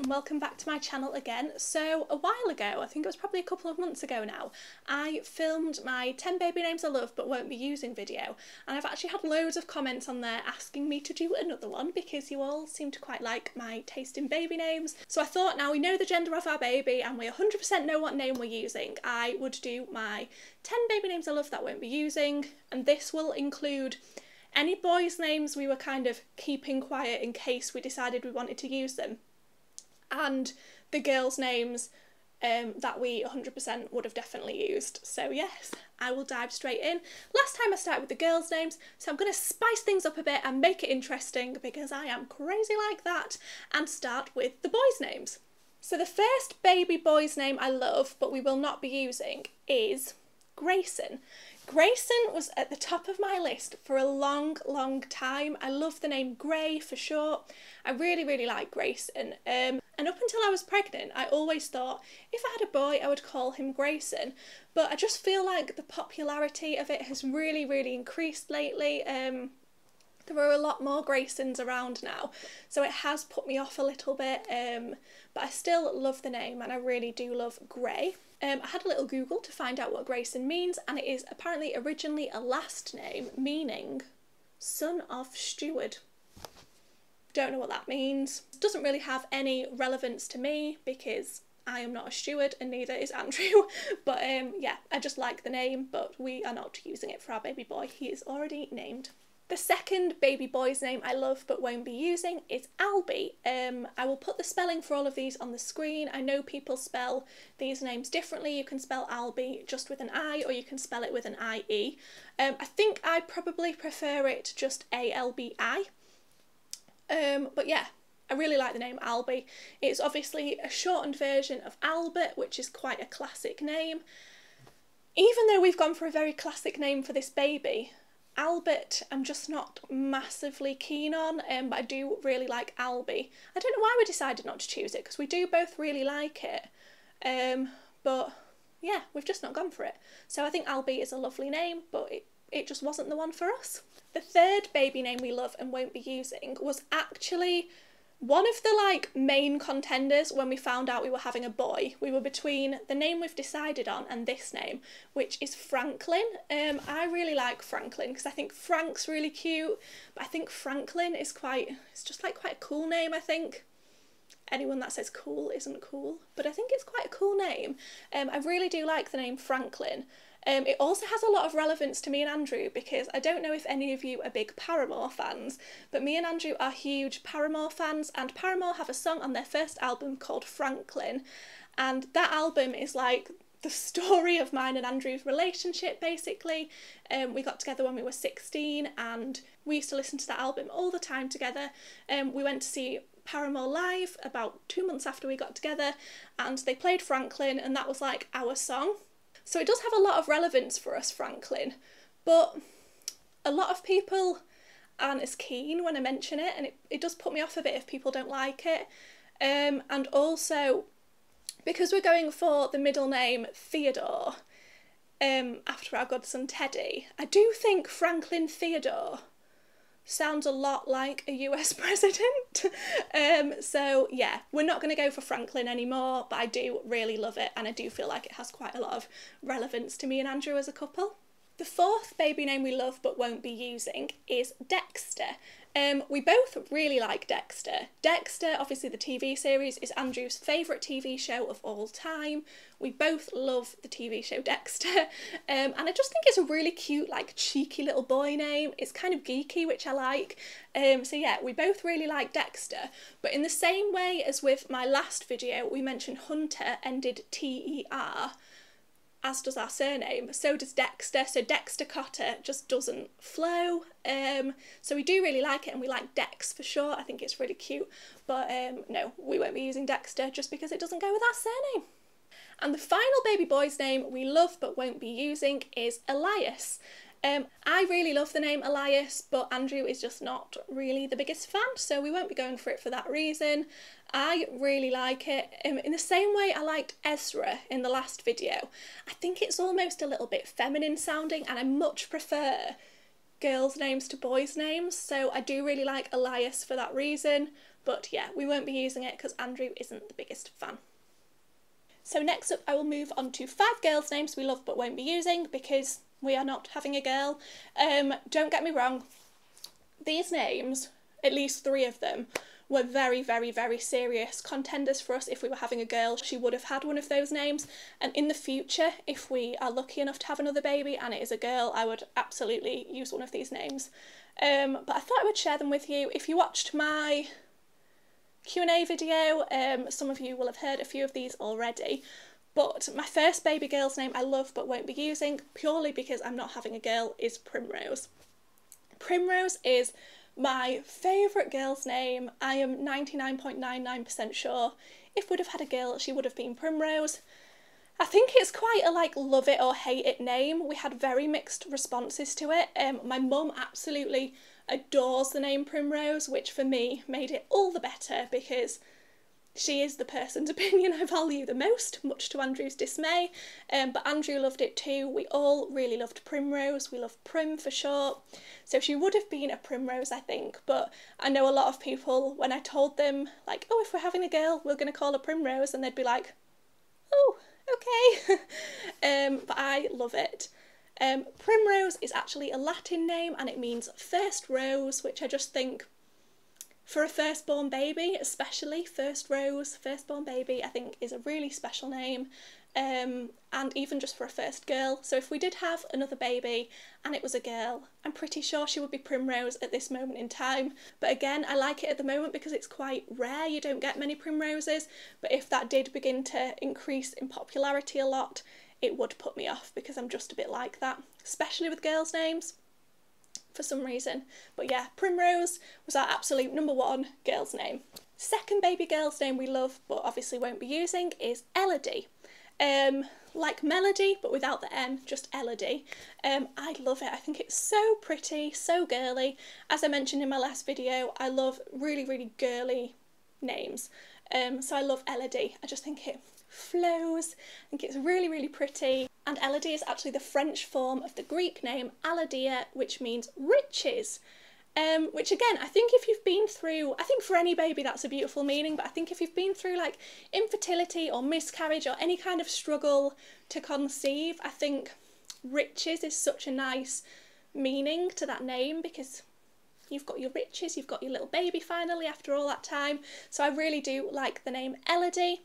and welcome back to my channel again. So a while ago, I think it was probably a couple of months ago now, I filmed my 10 baby names I love but won't be using video, and I've actually had loads of comments on there asking me to do another one because you all seem to quite like my taste in baby names. So I thought, now we know the gender of our baby and we 100% know what name we're using, I would do my 10 baby names I love that I won't be using, and this will include any boys' names we were kind of keeping quiet in case we decided we wanted to use them, and the girls' names that we 100% would have definitely used. So yes, I will dive straight in. Last time I started with the girls' names, so I'm going to spice things up a bit and make it interesting because I am crazy like that, and start with the boys' names. So the first baby boy's name I love but we will not be using is Grayson. Grayson was at the top of my list for a long time. I love the name Gray for short. I really like Grayson. And up until I was pregnant, I always thought if I had a boy, I would call him Grayson. But I just feel like the popularity of it has really increased lately. There are a lot more Graysons around now, so it has put me off a little bit, but I still love the name and I really do love Gray. I had a little Google to find out what Grayson means, and it is apparently originally a last name meaning son of steward. Don't know what that means. It doesn't really have any relevance to me because I am not a steward and neither is Andrew, but yeah, I just like the name, but we are not using it for our baby boy. He is already named. The second baby boy's name I love but won't be using is Alby. I will put the spelling for all of these on the screen. I know people spell these names differently. You can spell Alby just with an I, or you can spell it with an IE. I think I probably prefer it just ALBI. But yeah, I really like the name Alby. It's obviously a shortened version of Albert, which is quite a classic name. Even though we've gone for a very classic name for this baby, Albert I'm just not massively keen on, but I do really like Alby. I don't know why we decided not to choose it because we do both really like it, but yeah, we've just not gone for it. So I think Alby is a lovely name, but it just wasn't the one for us. The third baby name we love and won't be using was actually one of the main contenders when we found out we were having a boy. We were between the name we've decided on and this name, which is Franklin. I really like Franklin because I think Frank's really cute, but I think Franklin is it's just quite a cool name, I think. Anyone that says cool isn't cool, but I think it's quite a cool name. I really do like the name Franklin. It also has a lot of relevance to me and Andrew because I don't know if any of you are big Paramore fans, but me and Andrew are huge Paramore fans, and Paramore have a song on their first album called Franklin, and that album is like the story of mine and Andrew's relationship basically. We got together when we were 16 and we used to listen to that album all the time together. We went to see Paramore live about 2 months after we got together and they played Franklin, and that was like our song. So it does have a lot of relevance for us, Franklin, but a lot of people aren't as keen when I mention it, and it does put me off a bit if people don't like it. And also, because we're going for the middle name Theodore, after our godson Teddy, I do think Franklin Theodore sounds a lot like a US president. So yeah, we're not going to go for Franklin anymore, but I do really love it and I do feel like it has quite a lot of relevance to me and Andrew as a couple. The fourth baby name we love but won't be using is Dexter. We both really like Dexter. Dexter, obviously the TV series, is Andrew's favourite TV show of all time. We both love the TV show Dexter, and I just think it's a really cute, cheeky little boy name. It's kind of geeky, which I like. So yeah, we both really like Dexter, but in the same way as with my last video, we mentioned Hunter ended T-E-R, as does our surname, so does Dexter, so Dexter Cotter just doesn't flow. So we do really like it and we like Dex for sure. I think it's really cute, but no, we won't be using Dexter just because it doesn't go with our surname. And the final baby boy's name we love but won't be using is Elias. I really love the name Elias, but Andrew is just not really the biggest fan, so we won't be going for it for that reason. I really like it. In the same way I liked Ezra in the last video. I think it's almost a little bit feminine sounding and I much prefer girls' names to boys' names, so I do really like Elias for that reason, but yeah, we won't be using it because Andrew isn't the biggest fan. So next up I will move on to 5 girls' names we love but won't be using because we are not having a girl. Don't get me wrong, these names, at least 3 of them, were very, very, very serious contenders for us. If we were having a girl, she would have had one of those names. And in the future, if we are lucky enough to have another baby and it is a girl, I would absolutely use one of these names. But I thought I would share them with you. If you watched my Q&A video, some of you will have heard a few of these already. But my first baby girl's name I love but won't be using, purely because I'm not having a girl, is Primrose. Primrose is my favourite girl's name. I am 99.99% sure if we'd have had a girl, she would have been Primrose. I think it's quite a love it or hate it name. We had very mixed responses to it. My mum absolutely adores the name Primrose, which for me made it all the better because she is the person's opinion I value the most, much to Andrew's dismay. But Andrew loved it too. We all really loved Primrose. We love Prim for short. So she would have been a Primrose, I think. But I know a lot of people, when I told them, oh, if we're having a girl, we're going to call her Primrose, and they'd be like, oh, okay. But I love it. Primrose is actually a Latin name and it means first rose, which I just think for a firstborn baby, especially firstborn baby, I think is a really special name, and even just for a first girl. So if we did have another baby and it was a girl, I'm pretty sure she would be Primrose at this moment in time. But again, I like it at the moment because it's quite rare, you don't get many Primroses, but if that did begin to increase in popularity a lot, it would put me off because I'm just a bit like that, especially with girls' names for some reason. But yeah, Primrose was our absolute #1 girl's name. Second baby girl's name we love but obviously won't be using is Elodie. Like Melody but without the M, just Elodie. I love it. I think it's so pretty, so girly. As I mentioned in my last video, I love really, really girly names. So I love Elodie. I just think it flows. I think it's really, really pretty. And Elodie is actually the French form of the Greek name Alodia, which means riches. Which again, I think if you've been through, I think for any baby that's a beautiful meaning, but I think if you've been through infertility or miscarriage or any kind of struggle to conceive, I think riches is such a nice meaning to that name because you've got your riches, you've got your little baby finally after all that time. So I really do like the name Elodie.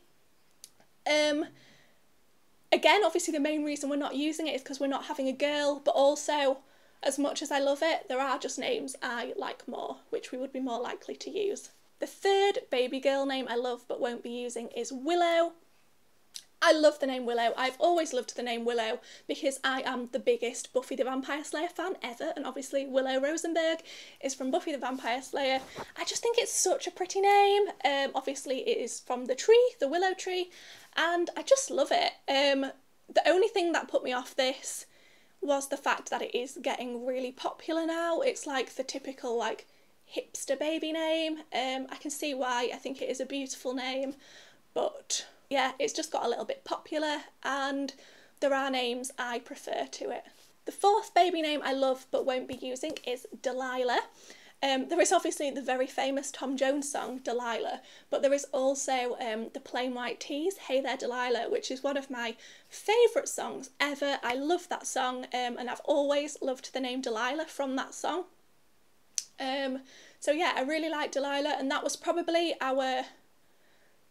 Again, obviously the main reason we're not using it is because we're not having a girl, but also, as much as I love it, there are just names I like more, which we would be more likely to use. The third baby girl name I love but won't be using is Willow. I love the name Willow. I've always loved the name Willow because I am the biggest Buffy the Vampire Slayer fan ever, and obviously Willow Rosenberg is from Buffy the Vampire Slayer. I just think it's such a pretty name. Obviously it is from the tree, the Willow Tree, and I just love it. The only thing that put me off this was the fact that it is getting really popular now. It's like the typical hipster baby name. I can see why. I think it is a beautiful name, but yeah, it's just got a little bit popular and there are names I prefer to it. The fourth baby name I love but won't be using is Delilah. There is obviously the very famous Tom Jones song, Delilah, but there is also the Plain White Tees, Hey There Delilah, which is one of my favourite songs ever. I love that song, and I've always loved the name Delilah from that song. So yeah, I really like Delilah, and that was probably our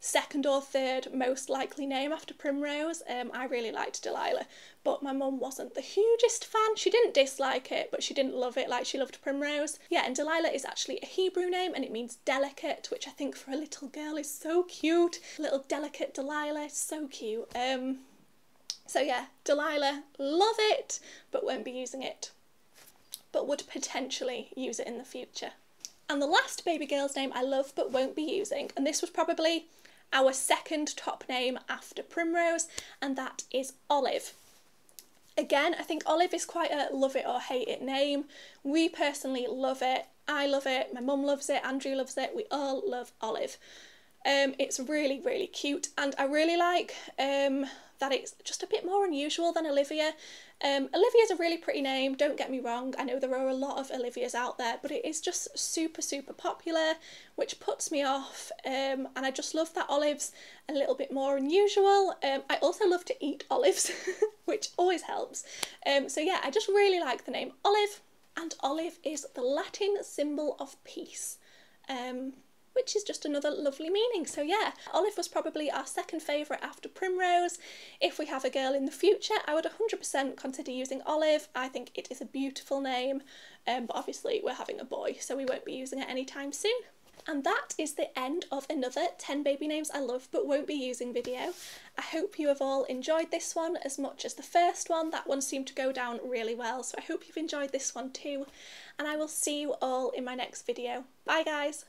second or third most likely name after Primrose. I really liked Delilah, but my mum wasn't the hugest fan. She didn't dislike it, but she didn't love it like she loved Primrose. Yeah, and Delilah is actually a Hebrew name and it means delicate, which I think for a little girl is so cute. Little delicate Delilah, so cute. So yeah, Delilah, love it, but won't be using it, but would potentially use it in the future. And the last baby girl's name I love but won't be using, and this was probably our second top name after Primrose, and that is Olive. Again, I think Olive is quite a love it or hate it name. We personally love it. I love it. My mum loves it. Andrew loves it. We all love Olive. It's really, really cute, and I really like that it's just a bit more unusual than Olivia. Olivia's a really pretty name, don't get me wrong, I know there are a lot of Olivias out there, but it is just super, super popular, which puts me off, and I just love that Olive's a little bit more unusual. I also love to eat olives, which always helps. So yeah, I just really like the name Olive, and olive is the Latin symbol of peace. Which is just another lovely meaning. So yeah, Olive was probably our second favourite after Primrose. If we have a girl in the future, I would 100% consider using Olive. I think it is a beautiful name, but obviously we're having a boy, so we won't be using it anytime soon. And that is the end of another 10 baby names I love but won't be using video. I hope you have all enjoyed this one as much as the first one. That one seemed to go down really well, so I hope you've enjoyed this one too. And I will see you all in my next video. Bye guys!